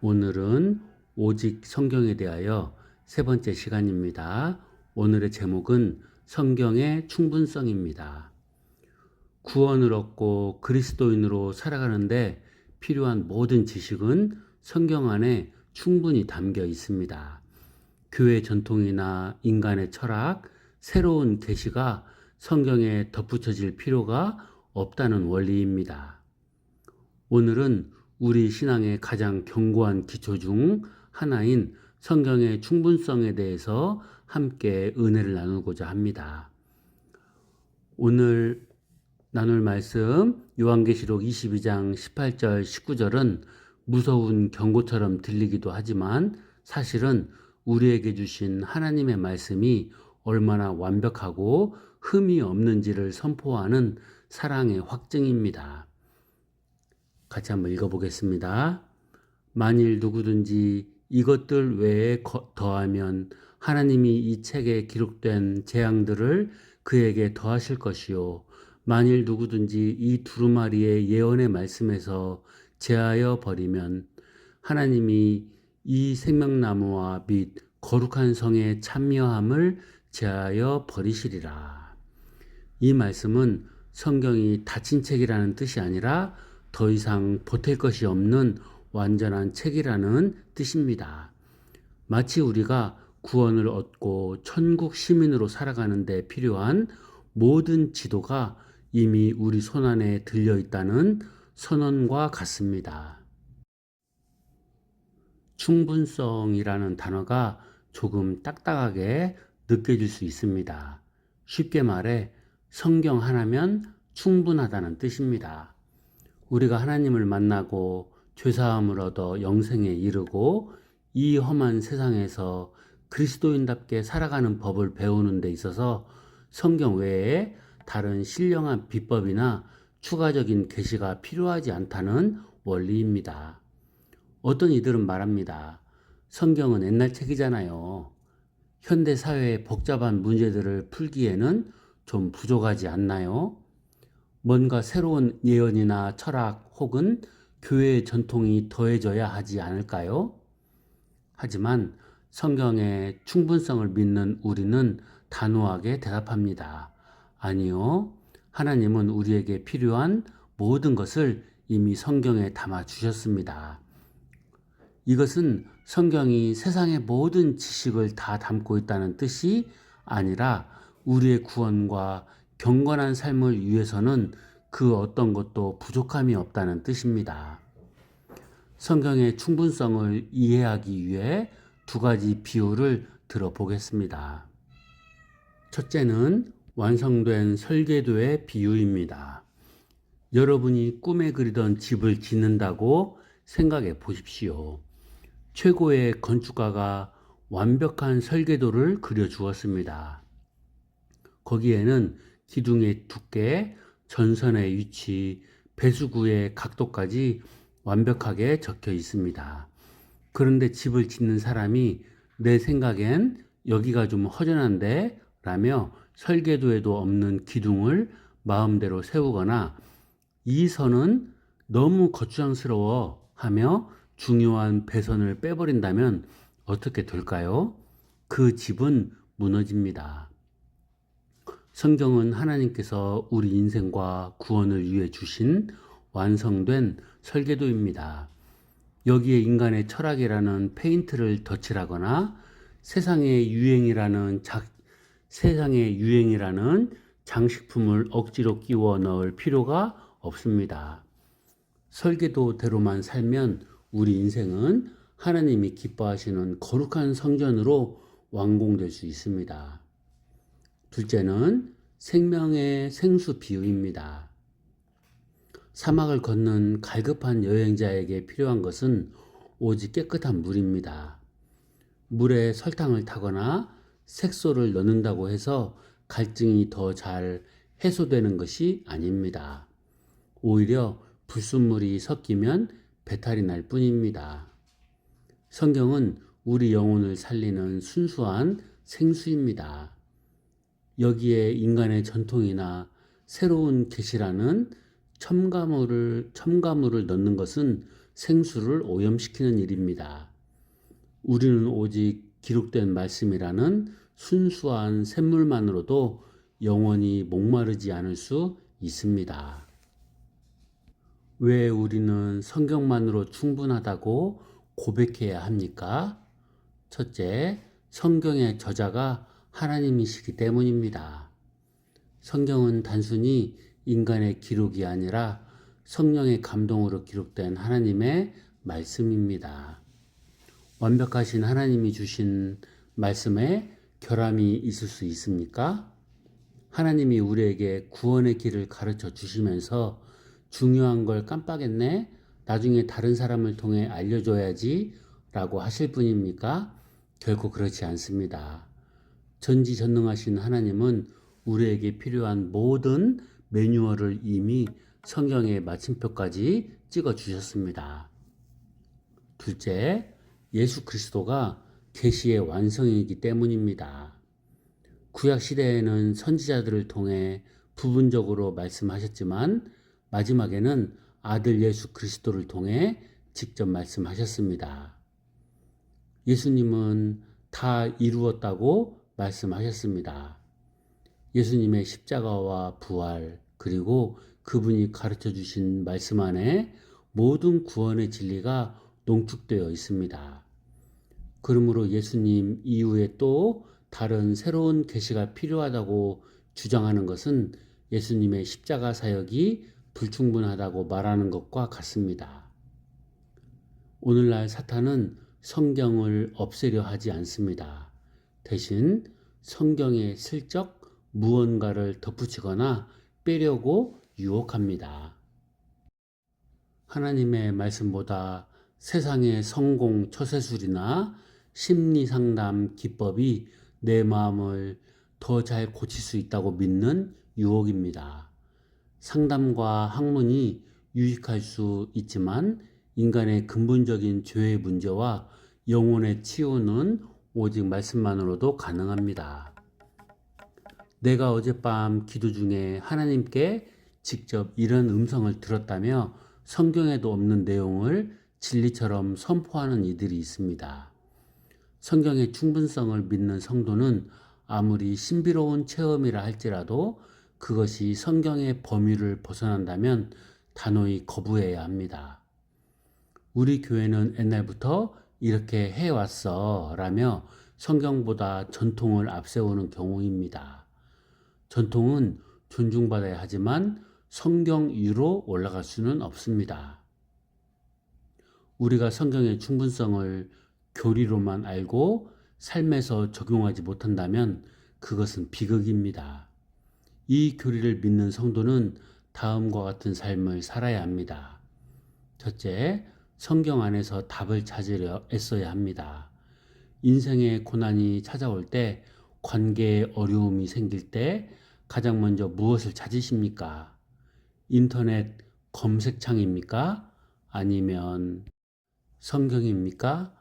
오늘은 오직 성경에 대하여 세 번째 시간입니다. 오늘의 제목은 성경의 충분성입니다. 구원을 얻고 그리스도인으로 살아가는데 필요한 모든 지식은 성경 안에 충분히 담겨 있습니다. 교회 전통이나 인간의 철학, 새로운 계시가 성경에 덧붙여질 필요가 없다는 원리입니다. 오늘은 우리 신앙의 가장 견고한 기초 중 하나인 성경의 충분성에 대해서 함께 은혜를 나누고자 합니다. 오늘 나눌 말씀 요한계시록 22장 18절 19절은 무서운 경고처럼 들리기도 하지만 사실은 우리에게 주신 하나님의 말씀이 얼마나 완벽하고 흠이 없는지를 선포하는 사랑의 확증입니다. 같이 한번 읽어보겠습니다. 만일 누구든지 이것들 외에 더하면 하나님이 이 책에 기록된 재앙들을 그에게 더하실 것이요. 만일 누구든지 이 두루마리의 예언의 말씀에서 제하여 버리면 하나님이 이 생명나무와 및 거룩한 성의 참여함을 제하여 버리시리라. 이 말씀은 성경이 닫힌 책이라는 뜻이 아니라 더 이상 보탤 것이 없는 완전한 책이라는 뜻입니다. 마치 우리가 구원을 얻고 천국 시민으로 살아가는 데 필요한 모든 지도가 이미 우리 손안에 들려 있다는 선언과 같습니다. 충분성이라는 단어가 조금 딱딱하게 느껴질 수 있습니다. 쉽게 말해 성경 하나면 충분하다는 뜻입니다. 우리가 하나님을 만나고 죄사함을 얻어 영생에 이르고 이 험한 세상에서 그리스도인답게 살아가는 법을 배우는 데 있어서 성경 외에 다른 신령한 비법이나 추가적인 계시가 필요하지 않다는 원리입니다. 어떤 이들은 말합니다. 성경은 옛날 책이잖아요. 현대 사회의 복잡한 문제들을 풀기에는 좀 부족하지 않나요? 뭔가 새로운 예언이나 철학 혹은 교회의 전통이 더해져야 하지 않을까요? 하지만 성경의 충분성을 믿는 우리는 단호하게 대답합니다. 아니요. 하나님은 우리에게 필요한 모든 것을 이미 성경에 담아 주셨습니다. 이것은 성경이 세상의 모든 지식을 다 담고 있다는 뜻이 아니라 우리의 구원과 경건한 삶을 위해서는 그 어떤 것도 부족함이 없다는 뜻입니다. 성경의 충분성을 이해하기 위해 두 가지 비유를 들어보겠습니다. 첫째는 완성된 설계도의 비유입니다. 여러분이 꿈에 그리던 집을 짓는다고 생각해 보십시오. 최고의 건축가가 완벽한 설계도를 그려주었습니다. 거기에는 기둥의 두께, 전선의 위치, 배수구의 각도까지 완벽하게 적혀 있습니다. 그런데 집을 짓는 사람이 내 생각엔 여기가 좀 허전한데 라며 설계도에도 없는 기둥을 마음대로 세우거나 이 선은 너무 거추장스러워 하며 중요한 배선을 빼버린다면 어떻게 될까요? 그 집은 무너집니다. 성경은 하나님께서 우리 인생과 구원을 위해 주신 완성된 설계도입니다. 여기에 인간의 철학이라는 페인트를 덧칠하거나 세상의 유행이라는 장식품을 억지로 끼워 넣을 필요가 없습니다. 설계도대로만 살면 우리 인생은 하나님이 기뻐하시는 거룩한 성전으로 완공될 수 있습니다. 둘째는 생명의 생수 비유입니다. 사막을 걷는 갈급한 여행자에게 필요한 것은 오직 깨끗한 물입니다. 물에 설탕을 타거나 색소를 넣는다고 해서 갈증이 더 잘 해소되는 것이 아닙니다. 오히려 불순물이 섞이면 배탈이 날 뿐입니다. 성경은 우리 영혼을 살리는 순수한 생수입니다. 여기에 인간의 전통이나 새로운 계시라는 첨가물을 넣는 것은 생수를 오염시키는 일입니다. 우리는 오직 기록된 말씀이라는 순수한 샘물만으로도 영원히 목마르지 않을 수 있습니다. 왜 우리는 성경만으로 충분하다고 고백해야 합니까? 첫째, 성경의 저자가 하나님이시기 때문입니다. 성경은 단순히 인간의 기록이 아니라 성령의 감동으로 기록된 하나님의 말씀입니다. 완벽하신 하나님이 주신 말씀에 결함이 있을 수 있습니까? 하나님이 우리에게 구원의 길을 가르쳐 주시면서 중요한 걸 깜빡했네? 나중에 다른 사람을 통해 알려줘야지 라고 하실 분입니까? 결코 그렇지 않습니다. 전지전능하신 하나님은 우리에게 필요한 모든 매뉴얼을 이미 성경의 마침표까지 찍어 주셨습니다. 둘째, 예수 그리스도가 계시의 완성이기 때문입니다. 구약 시대에는 선지자들을 통해 부분적으로 말씀하셨지만 마지막에는 아들 예수 그리스도를 통해 직접 말씀하셨습니다. 예수님은 다 이루었다고 말씀하셨습니다. 예수님의 십자가와 부활, 그리고 그분이 가르쳐 주신 말씀 안에 모든 구원의 진리가 농축되어 있습니다. 그러므로 예수님 이후에 또 다른 새로운 계시가 필요하다고 주장하는 것은 예수님의 십자가 사역이 불충분하다고 말하는 것과 같습니다. 오늘날 사탄은 성경을 없애려 하지 않습니다. 대신 성경에 슬쩍 무언가를 덧붙이거나 빼려고 유혹합니다. 하나님의 말씀보다 세상의 성공 처세술이나 심리상담 기법이 내 마음을 더 잘 고칠 수 있다고 믿는 유혹입니다. 상담과 학문이 유익할 수 있지만 인간의 근본적인 죄의 문제와 영혼의 치유는 오직 말씀만으로도 가능합니다. 내가 어젯밤 기도 중에 하나님께 직접 이런 음성을 들었다며 성경에도 없는 내용을 진리처럼 선포하는 이들이 있습니다. 성경의 충분성을 믿는 성도는 아무리 신비로운 체험이라 할지라도 그것이 성경의 범위를 벗어난다면 단호히 거부해야 합니다. 우리 교회는 옛날부터 이렇게 해왔어 라며 성경보다 전통을 앞세우는 경우입니다. 전통은 존중받아야 하지만 성경 위로 올라갈 수는 없습니다. 우리가 성경의 충분성을 교리로만 알고 삶에서 적용하지 못한다면 그것은 비극입니다. 이 교리를 믿는 성도는 다음과 같은 삶을 살아야 합니다. 첫째, 성경 안에서 답을 찾으려 애써야 합니다. 인생의 고난이 찾아올 때, 관계에 어려움이 생길 때 가장 먼저 무엇을 찾으십니까? 인터넷 검색창입니까? 아니면 성경입니까?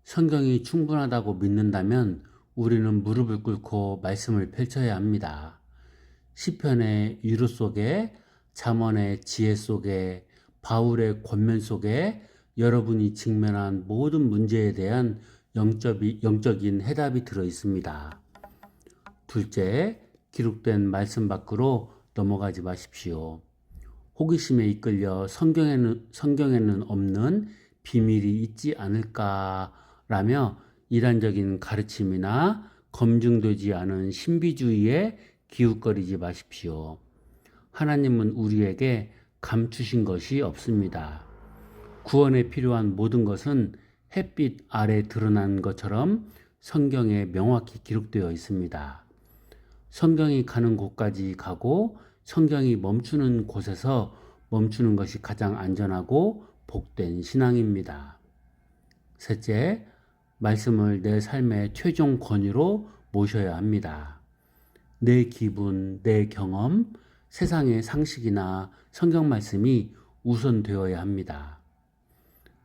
성경이 충분하다고 믿는다면 우리는 무릎을 꿇고 말씀을 펼쳐야 합니다. 시편의 위로 속에, 잠언의 지혜 속에, 바울의 권면 속에 여러분이 직면한 모든 문제에 대한 영적인 해답이 들어 있습니다. 둘째, 기록된 말씀 밖으로 넘어가지 마십시오. 호기심에 이끌려 성경에는 없는 비밀이 있지 않을까라며 이단적인 가르침이나 검증되지 않은 신비주의에 기웃거리지 마십시오. 하나님은 우리에게 감추신 것이 없습니다. 구원에 필요한 모든 것은 햇빛 아래 드러난 것처럼 성경에 명확히 기록되어 있습니다. 성경이 가는 곳까지 가고 성경이 멈추는 곳에서 멈추는 것이 가장 안전하고 복된 신앙입니다. 셋째, 말씀을 내 삶의 최종 권위로 모셔야 합니다. 내 기분, 내 경험, 세상의 상식이나 성경 말씀이 우선되어야 합니다.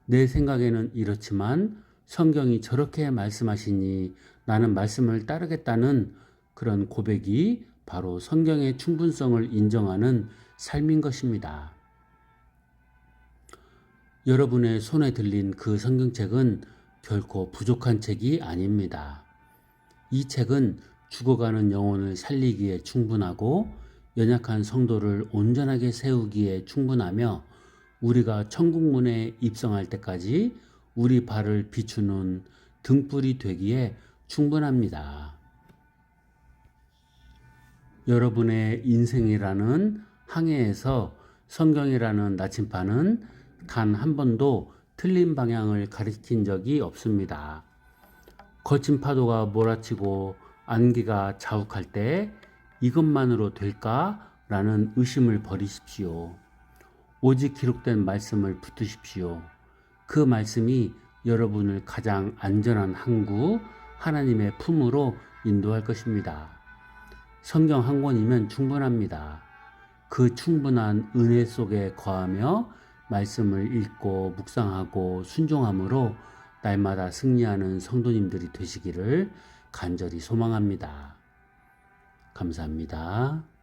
내 생각에는 이렇지만 성경이 저렇게 말씀하시니 나는 말씀을 따르겠다는 그런 고백이 바로 성경의 충분성을 인정하는 삶인 것입니다. 여러분의 손에 들린 그 성경책은 결코 부족한 책이 아닙니다. 이 책은 죽어가는 영혼을 살리기에 충분하고 연약한 성도를 온전하게 세우기에 충분하며 우리가 천국문에 입성할 때까지 우리 발을 비추는 등불이 되기에 충분합니다. 여러분의 인생이라는 항해에서 성경이라는 나침반은 단 한 번도 틀린 방향을 가리킨 적이 없습니다. 거친 파도가 몰아치고 안개가 자욱할 때 이것만으로 될까라는 의심을 버리십시오. 오직 기록된 말씀을 붙드십시오. 그 말씀이 여러분을 가장 안전한 항구 하나님의 품으로 인도할 것입니다. 성경 한 권이면 충분합니다. 그 충분한 은혜 속에 거하며 말씀을 읽고 묵상하고 순종함으로 날마다 승리하는 성도님들이 되시기를 간절히 소망합니다. 감사합니다.